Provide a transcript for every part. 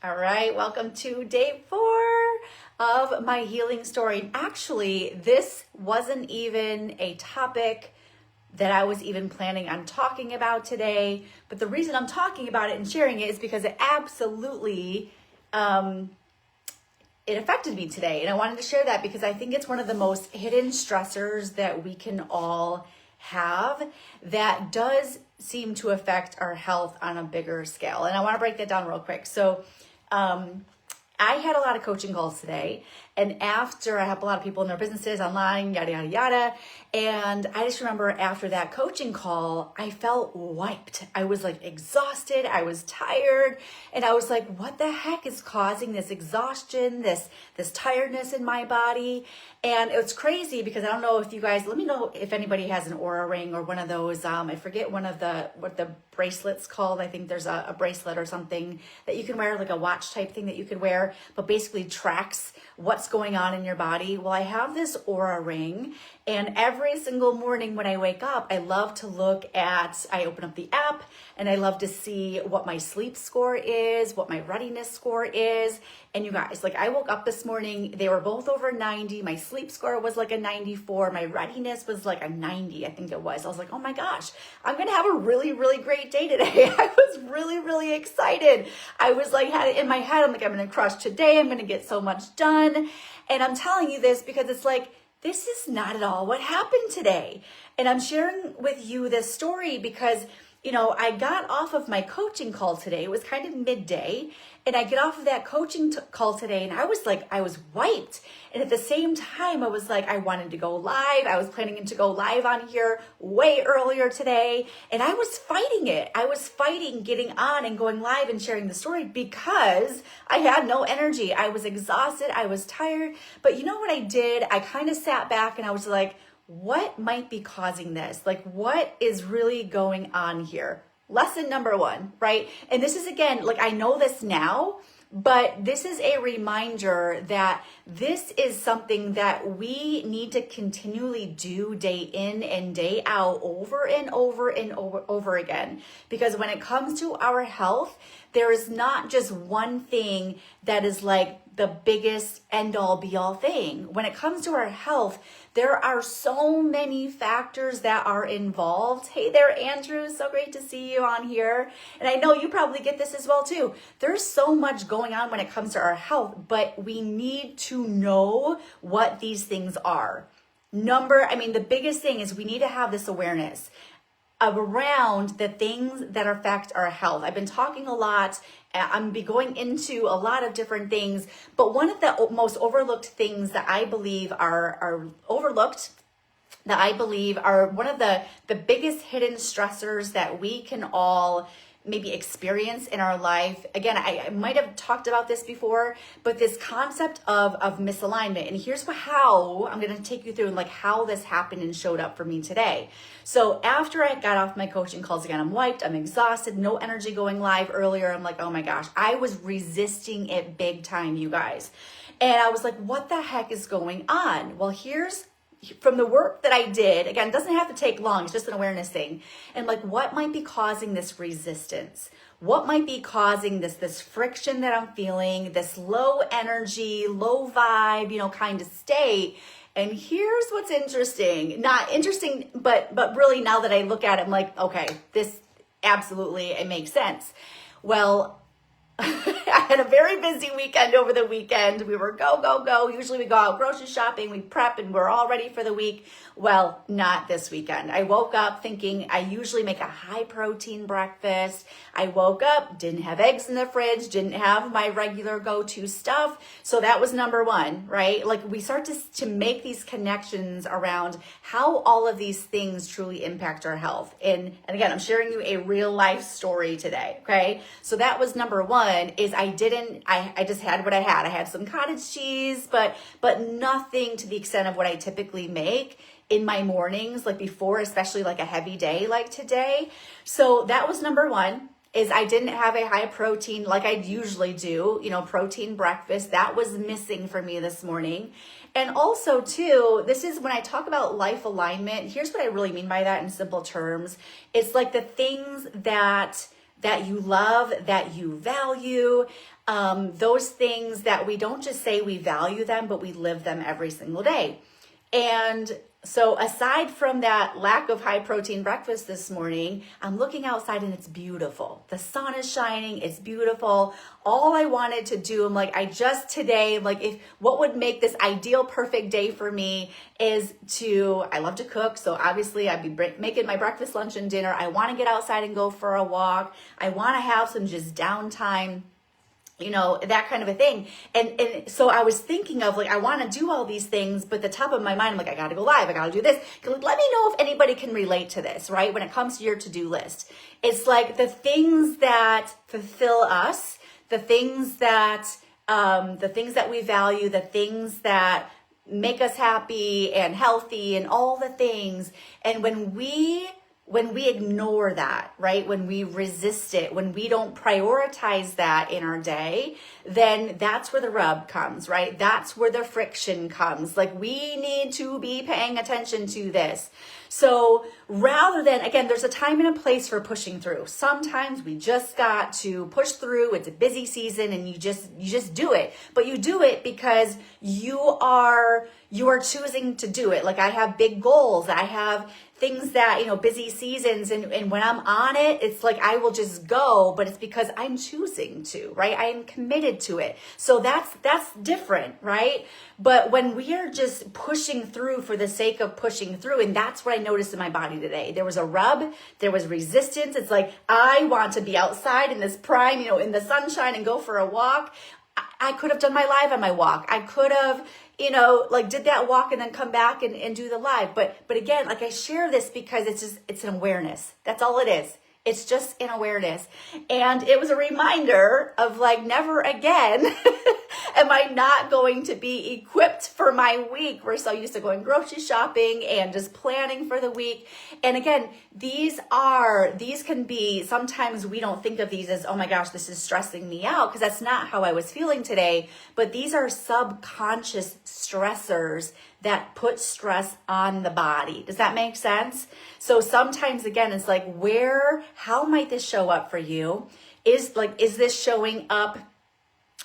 All right, welcome to day 4 of my healing story. Actually, this wasn't even a topic that I was even planning on talking about today, but the reason I'm talking about it and sharing it is because it absolutely it affected me today. And I wanted to share that because I think it's one of the most hidden stressors that we can all have that does seem to affect our health on a bigger scale. And I want to break that down real quick. So I had a lot of coaching calls today, and after I help a lot of people in their businesses online, yada, yada, yada. And I just remember after that coaching call, I felt wiped. I was like exhausted. I was tired. And I was like, what the heck is causing this exhaustion, this tiredness in my body? And it's crazy because I don't know if you guys, let me know if anybody has an Aura ring or one of those, I forget what the bracelet's called. I think there's a bracelet or something that you can wear, like a watch type thing that you could wear, but basically tracks what's going on in your body. Well, I have this Aura ring, and every single morning when I wake up, I love to I open up the app and I love to see what my sleep score is, what my readiness score is. And you guys, like I woke up this morning, they were both over 90. My sleep score was like a 94. My readiness was like a 90, I think it was. I was like, oh my gosh, I'm going to have a really, really great day today. I was really, really excited. I was like, had it in my head. I'm like, I'm going to crush today. I'm going to get so much done. And I'm telling you this because it's like, this is not at all what happened today. And I'm sharing with you this story because, I got off of my coaching call today. It was kind of midday. And I get off of that coaching call today and I was wiped. And at the same time, I was like, I wanted to go live. I was planning to go live on here way earlier today. And I was fighting it. I was fighting getting on and going live and sharing the story because I had no energy. I was exhausted. I was tired. But you know what I did? I kind of sat back and I was like, what might be causing this? Like, what is really going on here? Lesson number 1, right? And this is, again, like I know this now, but this is a reminder that this is something that we need to continually do day in and day out over and over and over again. Because when it comes to our health, there is not just one thing that is like the biggest end all be all thing. When it comes to our health, there are so many factors that are involved. Hey there, Andrew. So great to see you on here. And I know you probably get this as well too. There's so much going on when it comes to our health, but we need to know what these things are. The biggest thing is we need to have this awareness around the things that affect our health. I've been talking a lot. I'm be going into a lot of different things, but one of the most overlooked things that I believe are overlooked, that I believe are one of the biggest hidden stressors that we can all maybe experience in our life. Again, I might have talked about this before, but this concept of misalignment. And here's how I'm going to take you through like how this happened and showed up for me today. So after I got off my coaching calls, again, I'm wiped, I'm exhausted, no energy going live earlier. I'm like, oh my gosh, I was resisting it big time, you guys. And I was like, what the heck is going on? Well, here's from the work that I did, again, it doesn't have to take long, it's just an awareness thing. And like, what might be causing this resistance? What might be causing this friction that I'm feeling, this low energy, low vibe, kind of state? And here's what's interesting. Not interesting, but really now that I look at it, I'm like, okay, this absolutely, it makes sense. Well, I had a very busy weekend over the weekend. We were go, go, go. Usually we go out grocery shopping, we prep, and we're all ready for the week. Well, not this weekend. I woke up thinking I usually make a high protein breakfast. I woke up, didn't have eggs in the fridge, didn't have my regular go-to stuff. So that was number 1, right? Like we start to make these connections around how all of these things truly impact our health. And again, I'm sharing you a real life story today, okay? So that was number 1 is I just had what I had. I had some cottage cheese, but nothing to the extent of what I typically make in my mornings, like before, especially like a heavy day like today. So that was number 1 is I didn't have a high protein like I usually do, protein breakfast. That was missing for me this morning. And also too, this is when I talk about life alignment, here's what I really mean by that in simple terms. It's like the things that that you love, that you value, those things that we don't just say we value them, but we live them every single day. And so aside from that lack of high protein breakfast this morning, I'm looking outside and it's beautiful. The sun is shining, it's beautiful. All I wanted to do, I'm like, what would make this ideal perfect day for me is I love to cook. So obviously I'd be making my breakfast, lunch, and dinner. I want to get outside and go for a walk. I want to have some just downtime, that kind of a thing. And so I was thinking of I want to do all these things, but the top of my mind, I'm like, I got to go live. I got to do this. Let me know if anybody can relate to this, right? When it comes to your to-do list, it's like the things that fulfill us, the things that we value, the things that make us happy and healthy and all the things. And when we ignore that, right? When we resist it, when we don't prioritize that in our day, then that's where the rub comes, right? That's where the friction comes. We need to be paying attention to this. So rather than, again, there's a time and a place for pushing through. Sometimes we just got to push through. It's a busy season and you just do it. But you do it because you are choosing to do it. I have big goals. I have things that, busy seasons. And when I'm on it, it's I will just go, but it's because I'm choosing to, right? I am committed to it. So that's different, right? But when we are just pushing through for the sake of pushing through, and that's what I noticed in my body today. There was a rub, there was resistance. It's I want to be outside in this prime, in the sunshine and go for a walk. I could have done my live on my walk. I could have, did that walk and then come back and do the live. But again, I share this because it's an awareness. That's all it is. It's just an awareness. And it was a reminder of never again am I not going to be equipped for my week. We're so used to going grocery shopping and just planning for the week. And again, these can be, sometimes we don't think of these as, oh my gosh, this is stressing me out, because that's not how I was feeling today. But these are subconscious stressors that put stress on the body. Does that make sense? So sometimes, again, it's how might this show up for you? Is this showing up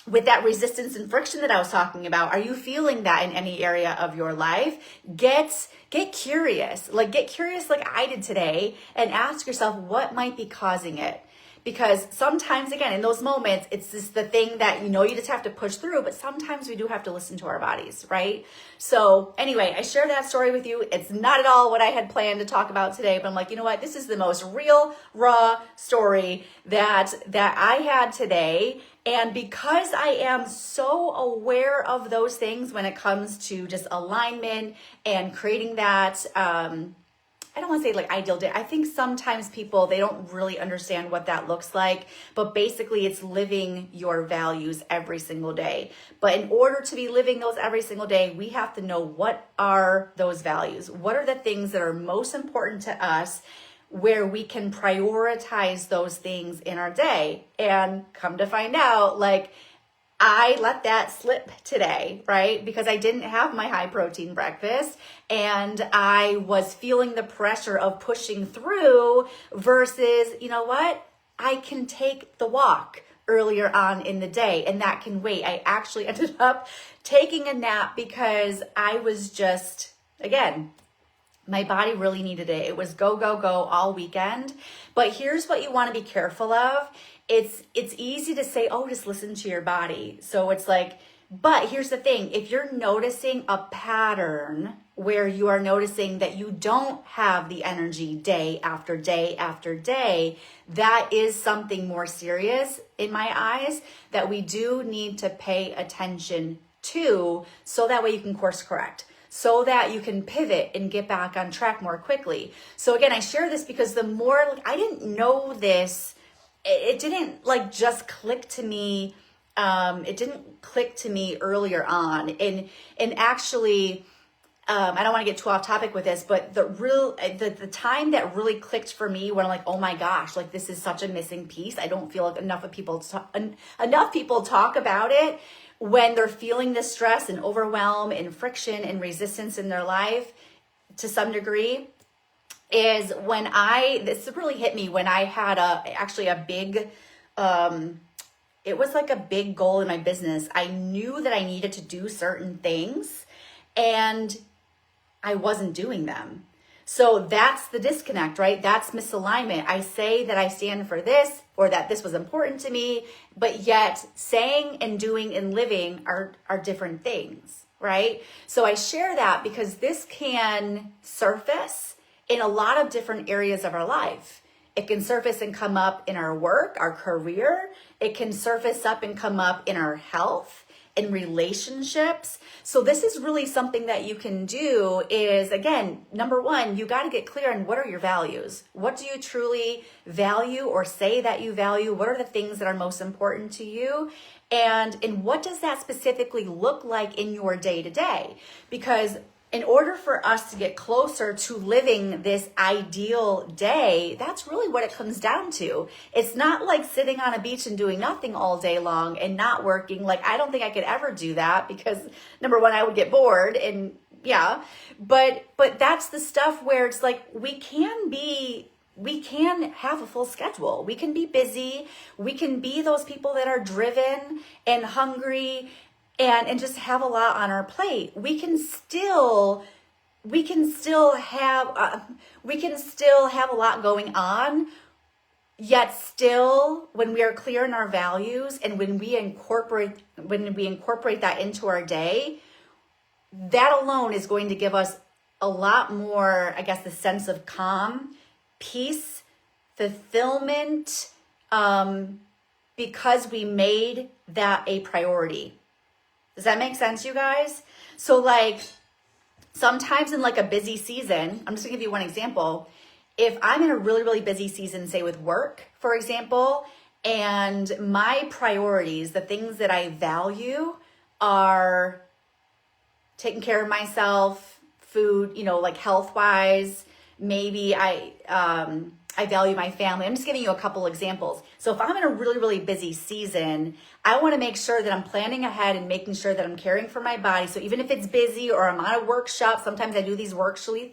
with that resistance and friction that I was talking about? Are you feeling that in any area of your life? Get curious. Get curious like I did today and ask yourself what might be causing it. Because sometimes, again, in those moments, it's just the thing that you just have to push through, but sometimes we do have to listen to our bodies, right? So anyway, I shared that story with you. It's not at all what I had planned to talk about today, but I'm like, you know what? This is the most real, raw story that I had today. And because I am so aware of those things when it comes to just alignment and creating that, I don't want to say ideal day. I think sometimes people, they don't really understand what that looks like, but basically it's living your values every single day. But in order to be living those every single day, we have to know what are those values? What are the things that are most important to us, where we can prioritize those things in our day? And come to find out, I let that slip today, right? Because I didn't have my high protein breakfast and I was feeling the pressure of pushing through versus, you know what? I can take the walk earlier on in the day and that can wait. I actually ended up taking a nap because I was just, again, my body really needed it. It was go, go, go all weekend. But here's what you want to be careful of. It's easy to say, oh, just listen to your body. So it's but here's the thing. If you're noticing a pattern where you are noticing that you don't have the energy day after day after day, that is something more serious in my eyes that we do need to pay attention to, so that way you can course correct, so that you can pivot and get back on track more quickly. So again, I share this because the more, I didn't know this, it didn't just click to me. It didn't click to me earlier on. And actually, I don't want to get too off topic with this, but the time that really clicked for me when I'm like, oh my gosh, this is such a missing piece. I don't feel like enough people talk about it when they're feeling this stress and overwhelm and friction and resistance in their life to some degree. is when this really hit me when I had actually a big, it was like a big goal in my business. I knew that I needed to do certain things and I wasn't doing them. So that's the disconnect, right? That's misalignment. I say that I stand for this or that this was important to me, but yet saying and doing and living are different things, right? So I share that because this can surface in a lot of different areas of our life. It can surface and come up in our work, our career. It can surface up and come up in our health, in relationships. So this is really something that you can do is, again, number one, you got to get clear on what are your values. What do you truly value or say that you value? What are the things that are most important to you? And what does that specifically look like in your day to day? Because in order for us to get closer to living this ideal day, that's really what it comes down to. It's not like sitting on a beach and doing nothing all day long and not working. Like, I don't think I could ever do that because number one, I would get bored and yeah, but that's the stuff where it's like, we can have a full schedule. We can be busy. We can be those people that are driven and hungry and just have a lot on our plate. We can still have a lot going on, yet still when we are clear in our values and when we incorporate that into our day, that alone is going to give us a lot more, I guess, the sense of calm, peace, fulfillment, because we made that a priority. Does that make sense, you guys? So like sometimes in like a busy season, I'm just gonna give you one example. If I'm in a really, really busy season, say with work, for example, and my priorities, the things that I value are taking care of myself, food, like health-wise, maybe I value my family. I'm just giving you a couple examples. So if I'm in a really, really busy season, I want to make sure that I'm planning ahead and making sure that I'm caring for my body. So even if it's busy or I'm on a workshop, sometimes I do these workshops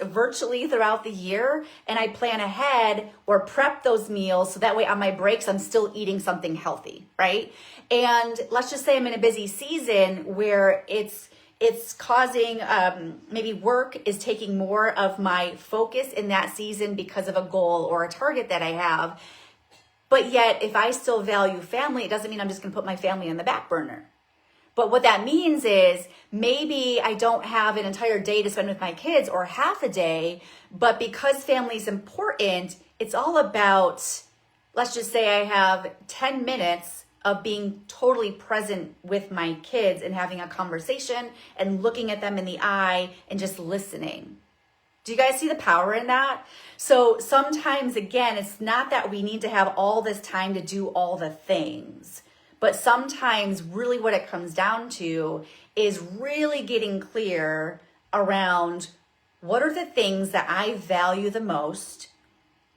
virtually throughout the year, and I plan ahead or prep those meals so that way on my breaks, I'm still eating something healthy, right? And let's just say I'm in a busy season where it's causing, maybe work is taking more of my focus in that season because of a goal or a target that I have. But yet, if I still value family, it doesn't mean I'm just gonna put my family on the back burner. But what that means is maybe I don't have an entire day to spend with my kids or half a day, but because family is important, it's all about, let's just say I have 10 minutes of being totally present with my kids and having a conversation and looking at them in the eye and just listening. Do you guys see the power in that? So sometimes, again, it's not that we need to have all this time to do all the things, but sometimes really what it comes down to is really getting clear around what are the things that I value the most,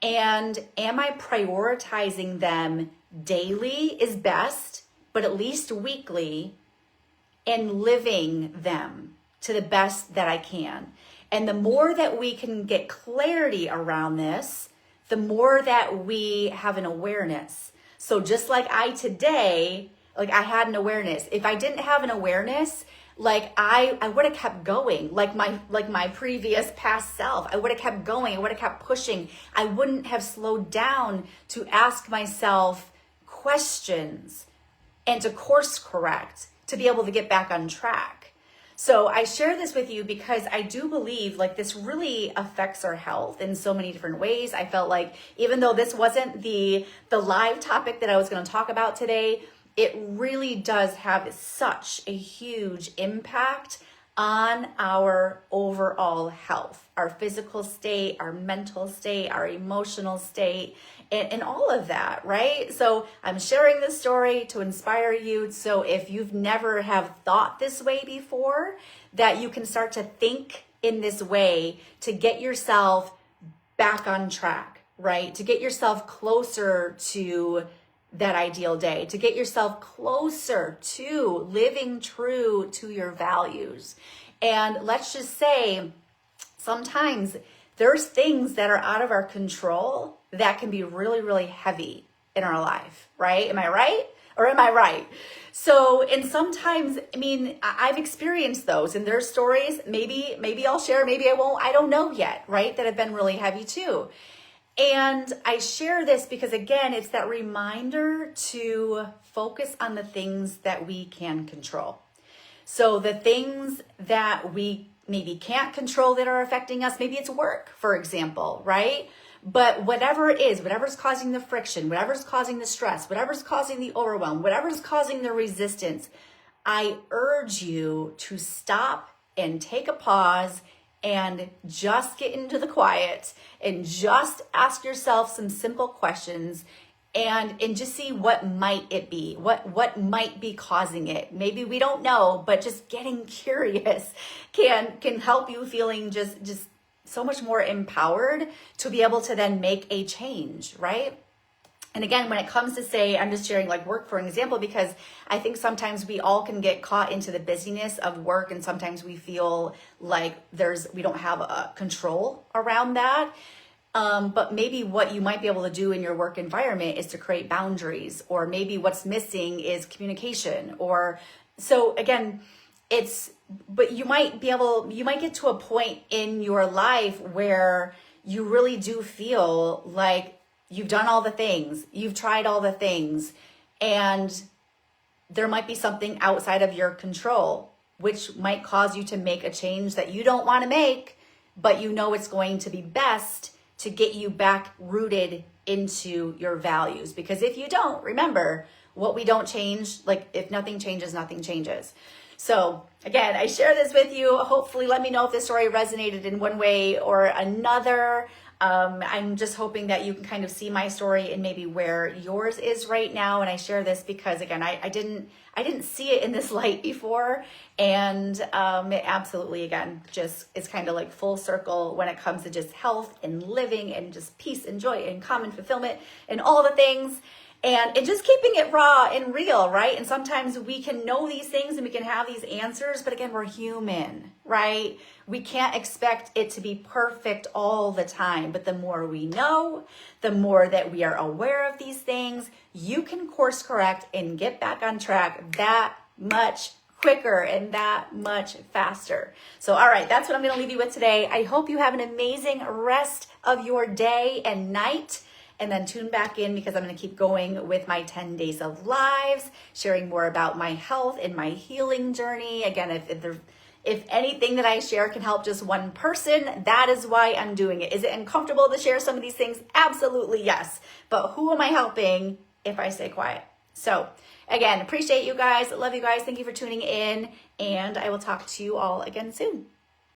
and am I prioritizing them daily is best, but at least weekly, and living them to the best that I can. And the more that we can get clarity around this, the more that we have an awareness. So just like I had an awareness. If I didn't have an awareness, I would have kept going, like my previous past self. I would have kept going. I would have kept pushing. I wouldn't have slowed down to ask myself questions and to course correct to be able to get back on track. So I share this with you because I do believe this really affects our health in so many different ways. I felt like even though this wasn't the live topic that I was going to talk about today, it really does have such a huge impact on our overall health, our physical state, our mental state, our emotional state, and all of that, right? So I'm sharing this story to inspire you. So if you've never have thought this way before, that you can start to think in this way to get yourself back on track, right? To get yourself closer to that ideal day, to get yourself closer to living true to your values. And let's just say sometimes there's things that are out of our control that can be really, really heavy in our life, right? Am I right? Or am I right? So, and sometimes, I mean, I've experienced those, and there's stories, maybe I'll share, maybe I won't, I don't know yet, right? That have been really heavy too. And I share this because, again, it's that reminder to focus on the things that we can control. So the things that we maybe can't control that are affecting us, maybe it's work, for example, right? But whatever it is, whatever's causing the friction, whatever's causing the stress, whatever's causing the overwhelm, whatever's causing the resistance, I urge you to stop and take a pause and just get into the quiet and just ask yourself some simple questions and just see what might it be, what might be causing it. Maybe we don't know, but just getting curious can help you feeling just so much more empowered to be able to then make a change, right? And again, when it comes to, say, I'm just sharing like work for an example, because I think sometimes we all can get caught into the busyness of work, and sometimes we feel like we don't have a control around that. But maybe what you might be able to do in your work environment is to create boundaries, or maybe what's missing is communication. Or so again, but you might get to a point in your life where you really do feel like you've done all the things, you've tried all the things, and there might be something outside of your control, which might cause you to make a change that you don't want to make, but you know it's going to be best to get you back rooted into your values. Because if you don't, remember, what we don't change, like if nothing changes, nothing changes. So again, I share this with you. Hopefully, let me know if this story resonated in one way or another. I'm just hoping that you can kind of see my story and maybe where yours is right now. And I share this because, again, I didn't see it in this light before. And it absolutely, again, just it's kind of like full circle when it comes to just health and living and just peace and joy and common fulfillment and all the things. And just keeping it raw and real, right? And sometimes we can know these things and we can have these answers, but again, we're human, right? We can't expect it to be perfect all the time. But the more we know, the more that we are aware of these things, you can course correct and get back on track that much quicker and that much faster. So, all right, that's what I'm going to leave you with today. I hope you have an amazing rest of your day and night. And then tune back in, because I'm going to keep going with my 10 days of lives, sharing more about my health and my healing journey. Again, if anything that I share can help just one person, that is why I'm doing it. Is it uncomfortable to share some of these things? Absolutely, yes. But who am I helping if I stay quiet? So again, appreciate you guys. Love you guys. Thank you for tuning in. And I will talk to you all again soon.